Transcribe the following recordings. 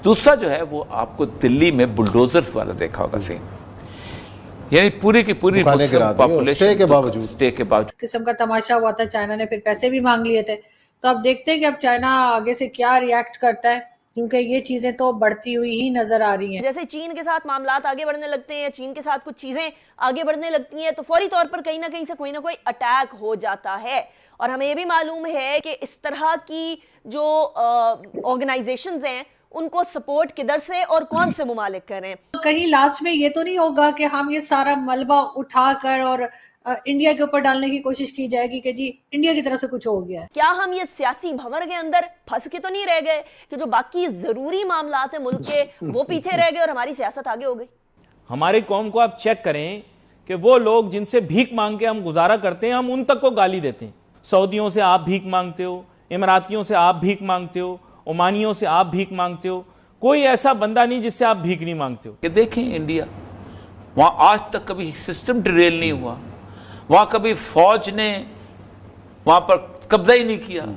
दूसरा जो है वो आपको दिल्ली में बुलडोजर्स वाला देखा होगा सीन, यानी पूरी की पूरी स्टे के बावजूद किस्म का तमाशा हुआ था। चाइना ने फिर पैसे भी मांग लिए थे। तो अब देखते हैं कि अब चाइना आगे से क्या रिएक्ट करता है, क्योंकि ये चीजें तो बढ़ती हुई ही नजर आ रही हैं। जैसे चीन के साथ मामलात आगे बढ़ने लगते हैं, चीन के साथ कुछ चीजें आगे बढ़ने लगती हैं, तो फौरी तौर पर कहीं ना कहीं से कोई ना कोई अटैक हो जाता है। और हमें ये भी मालूम है कि इस तरह की जो ऑर्गेनाइजेशंस हैं उनको सपोर्ट किधर से और कौन से मुमालिक करें। कहीं लास्ट में ये तो नहीं होगा कि हम ये सारा मलबा उठाकर और इंडिया के ऊपर डालने की कोशिश की जाएगी कि जी इंडिया की तरफ से कुछ हो गया है। क्या हम ये सियासी भंवर के अंदर फंस के तो नहीं रह गए कि जो बाकी जरूरी मामलात हैं मुल्क के वो पीछे रह गए और हमारी सियासत आगे हो गई? हमारी कौम को आप चेक करें कि वो लोग जिनसे भीख मांग के हम गुजारा करते हैं, हम उन तक को गाली देते हैं। सऊदियों से आप भीख मांगते हो, इमरातियों से आप भीख मांगते हो, ओमानियों से आप भीख मांगते हो, कोई ऐसा बंदा नहीं जिससे आप भीख नहीं मांगते हो। कि देखें इंडिया, वहां आज तक कभी सिस्टम डिरेल नहीं हुआ, वहां कभी फौज ने वहां पर कब्जा ही नहीं किया,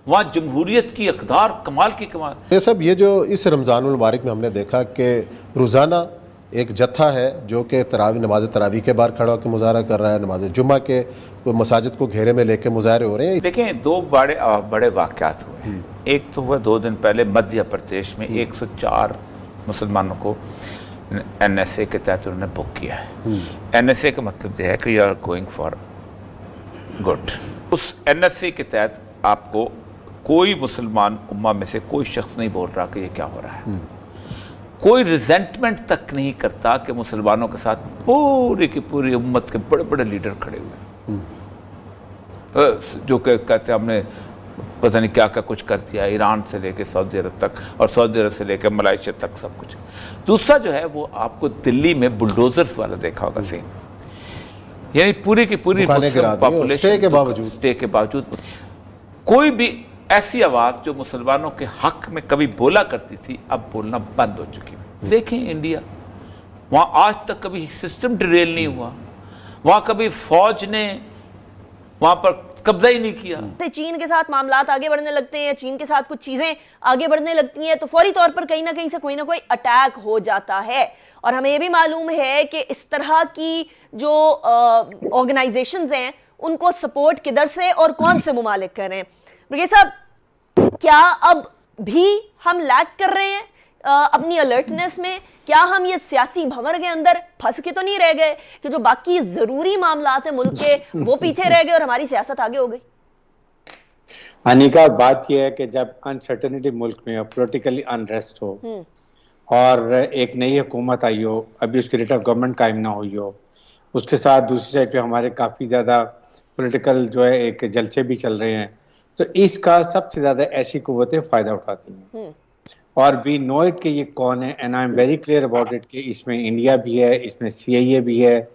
वहां जमहूरियत की अकदार कमाल की कमाल। ये सब ये जो इस रमज़ानुल मुबारक में हमने देखा कि रोज़ाना एक जत्था है जो कि नमाज तरावी के बाहर खड़ा होकर मुजाहरा कर रहा है, नमाज जुम्मा के मसाजिद को घेरे में लेके मुजाहरे हो रहे हैं। देखें, दो बड़े वाक़यात हुए हैं। एक तो हुआ 2 दिन पहले मध्य प्रदेश में 104 मुसलमानों को NSA के तहत उन्होंने बुक किया है। NSA का मतलब यह है कि you are going for good. उस NSA के तहत आपको कोई मुसलमान उम्मा में से कोई शख्स नहीं बोल रहा कि ये क्या हो रहा है, कोई रिजेंटमेंट तक नहीं करता कि मुसलमानों के साथ पूरी की पूरी उम्मत के बड़े बड़े लीडर खड़े हुए हैं, जो कि कहते हैं हमने पता नहीं क्या क्या कुछ कर दिया, ईरान से लेके सऊदी अरब तक और सऊदी अरब से लेके मलेशिया तक सब कुछ। दूसरा जो है वो आपको दिल्ली में बुलडोजर्स वाला देखा होगा सीन, यानी पूरी की पूरी स्टे के बावजूद कोई भी ऐसी आवाज जो मुसलमानों के हक में कभी बोला करती थी अब बोलना बंद हो चुकी है। देखें इंडिया, वहां आज तक कभी सिस्टम डिरेल नहीं हुआ, वहां कभी फौज ने वहां पर कब्जा ही नहीं किया। चीन के साथ मामलात आगे बढ़ने लगते हैं, चीन के साथ कुछ चीजें आगे बढ़ने लगती हैं, तो फौरी तौर पर कहीं ना कहीं से कोई ना कोई अटैक हो जाता है। और हमें ये भी मालूम है कि इस तरह की जो ऑर्गेनाइजेशंस हैं उनको सपोर्ट किधर से और कौन से मुमालिक करें। ब्रिगेड साहब, क्या अब भी हम लैग कर रहे हैं अपनी अलर्टनेस में? क्या हम ये सियासी भंवर के अंदर फंस के तो नहीं रह गए कि जो बाकी जरूरी मामलात हैं मुल्क के वो पीछे रह गए और हमारी सियासत आगे हो गई? अनिका, बात यह है कि जब अनसर्टेनिटी मुल्क में पॉलिटिकली अनरेस्ट हो और एक नई हुकूमत आई हो, अभी उसकी रिट ऑफ गवर्नमेंट कायम ना हुई हो, उसके साथ दूसरी साइड पे हमारे काफ़ी ज़्यादा पॉलिटिकल जो है एक जलसे भी चल रहे हैं, तो इसका सबसे ज़्यादा ऐसी कुव्वतें फ़ायदा उठाती हैं। और वी नो इट कि ये कौन है, and I am very clear about it कि इसमें इंडिया भी है, इसमें CIA भी है।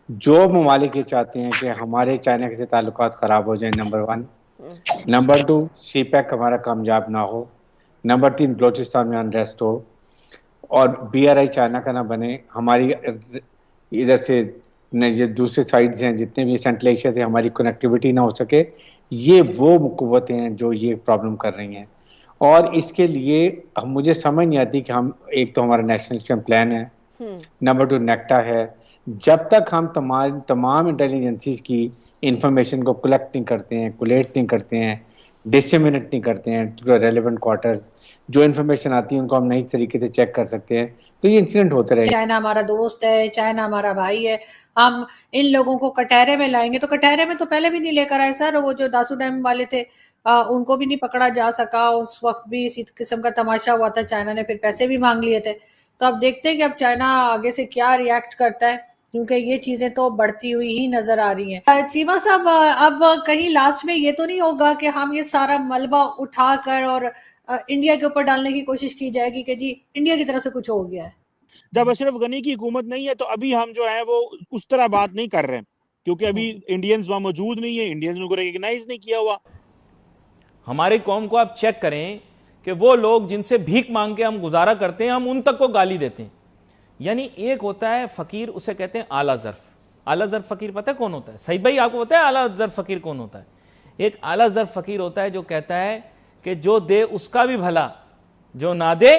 जो ममालिक ये चाहते हैं कि हमारे चाइना के से ताल्लुकात ख़राब हो जाए, नंबर 1, नंबर 2 CPEC हमारा कामयाब ना हो, नंबर 3 बलोचिस्तान में अनरेस्ट हो और BRI चाइना का ना बने, हमारी इधर से ये दूसरे साइड्स हैं जितने भी सेंट्रल एशिया से हमारी कनेक्टिविटी ना हो सके। ये वो कुव्वतें हैं जो ये प्रॉब्लम कर रही हैं। और इसके लिए मुझे समझ नहीं आती कि हम, एक तो हमारा नेशनल एक्शन प्लान है, नंबर 2 नेक्टा है, जब तक हम तमाम इंटेलिजेंसीज की इंफॉर्मेशन को कलेक्ट नहीं करते हैं, कोलेट नहीं करते हैं, डिसमिनेट नहीं करते हैं टू रेलेवेंट क्वार्टर्स, जो इन्फॉर्मेशन आती है उनको हम नई तरीके से चेक कर सकते हैं, तो ये इंसिडेंट होते रहे। चाइना हमारा दोस्त है, चाइना हमारा भाई है, हम इन लोगों को कटहरे में लाएंगे। तो कटहरे में तो पहले भी नहीं लेकर आए सर, वो जो दासू डैम वाले थे उनको भी नहीं पकड़ा जा सका, उस वक्त भी इसी किस्म का तमाशा हुआ था, चाइना ने फिर पैसे भी मांग लिए थे। तो अब देखते हैं कि अब चाइना आगे से क्या रिएक्ट करता है, क्योंकि ये चीजें तो बढ़ती हुई ही नजर आ रही हैं। चीमा साहब, अब कहीं लास्ट में ये तो नहीं होगा कि हम ये सारा मलबा उठाकर और इंडिया के ऊपर डालने की कोशिश की जाएगी कि जी इंडिया की तरफ से कुछ हो गया है? जब अशरफ गनी की हुकूमत नहीं है तो अभी हम जो है वो उस तरह बात नहीं कर रहे हैं, क्योंकि अभी इंडियंस वहां मौजूद नहीं है, इंडियंस को रिकॉग्नाइज नहीं किया हुआ। हमारी कौम को आप चेक करें कि वो लोग जिनसे भीख मांग के हम गुजारा करते हैं, हम उन तक को गाली देते हैं। यानी एक होता है फकीर, उसे कहते हैं आला ज़र्फ। आला ज़र्फ फकीर पता है कौन होता है? सही भाई, आपको पता है आला ज़र्फ फकीर कौन होता है? एक आला ज़र्फ फकीर होता है जो कहता है कि जो दे उसका भी भला, जो ना दे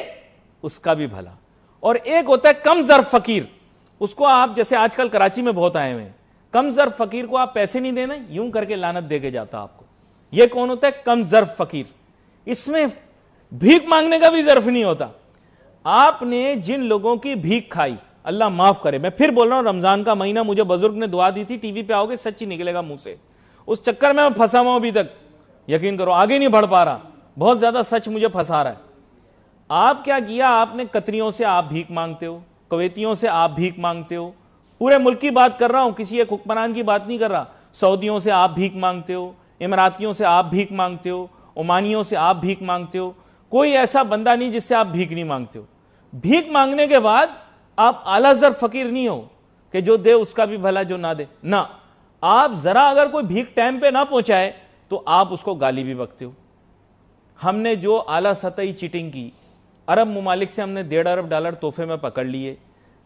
उसका भी भला। और एक होता है कम ज़र्फ फकीर, उसको आप जैसे आजकल कराची में बहुत आए हुए हैं, कम ज़र्फ फकीर को आप पैसे नहीं देना, यूं करके लानत दे के जाता आपको। यह कौन होता है? कम ज़र्फ फकीर। इसमें भीख मांगने का भी ज़र्फ नहीं होता। आपने जिन लोगों की भीख खाई, अल्लाह माफ करे, मैं फिर बोल रहा हूं, रमजान का महीना मुझे बुजुर्ग ने दुआ दी थी, टीवी पे आओगे सच ही निकलेगा मुंह से, उस चक्कर में मैं फंसा हुआ अभी तक, यकीन करो आगे नहीं बढ़ पा रहा, बहुत ज्यादा सच मुझे फंसा रहा है। आप क्या किया? आपने कतरियों से आप भीख मांगते हो, कुवैतियों से आप भीख मांगते हो, पूरे मुल्क की बात कर रहा हूं, किसी एक हुक्मरान की बात नहीं कर रहा। सऊदियों से आप भीख मांगते हो, इमरातियों से आप भीख मांगते हो, ओमानियों से आप भीख मांगते हो, कोई ऐसा बंदा नहीं जिससे आप भीख नहीं मांगते हो। भीख मांगने के बाद आप आला ज़र्फ फकीर नहीं हो कि जो दे उसका भी भला जो ना दे ना। आप जरा अगर कोई भीख टाइम पे ना पहुंचाए तो आप उसको गाली भी बकते हो। हमने जो आला सतही चीटिंग की, अरब ममालिक से हमने $1.5 अरब तोहफे में पकड़ लिए।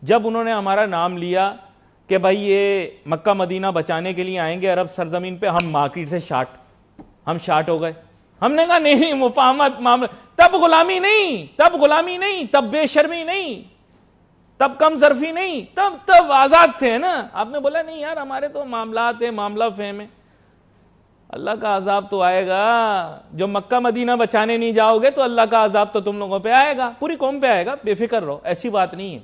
जब उन्होंने हमारा नाम लिया कि भाई ये मक्का मदीना बचाने के लिए आएंगे अरब सरजमीन पे, हम मार्केट से हम शार्ट हो गए। हमने कहा नहीं, मुफाहमत मामला, तब गुलामी नहीं, तब बेशर्मी नहीं, तब कम ज़र्फी नहीं, तब आजाद थे ना। आपने बोला नहीं यार हमारे तो मामलात है, मामला फेम है। अल्लाह का अजाब तो आएगा, जो मक्का मदीना बचाने नहीं जाओगे तो अल्लाह का अजाब तो तुम लोगों पे आएगा, पूरी कौम पे आएगा, बेफिक्र रहो, ऐसी बात नहीं है।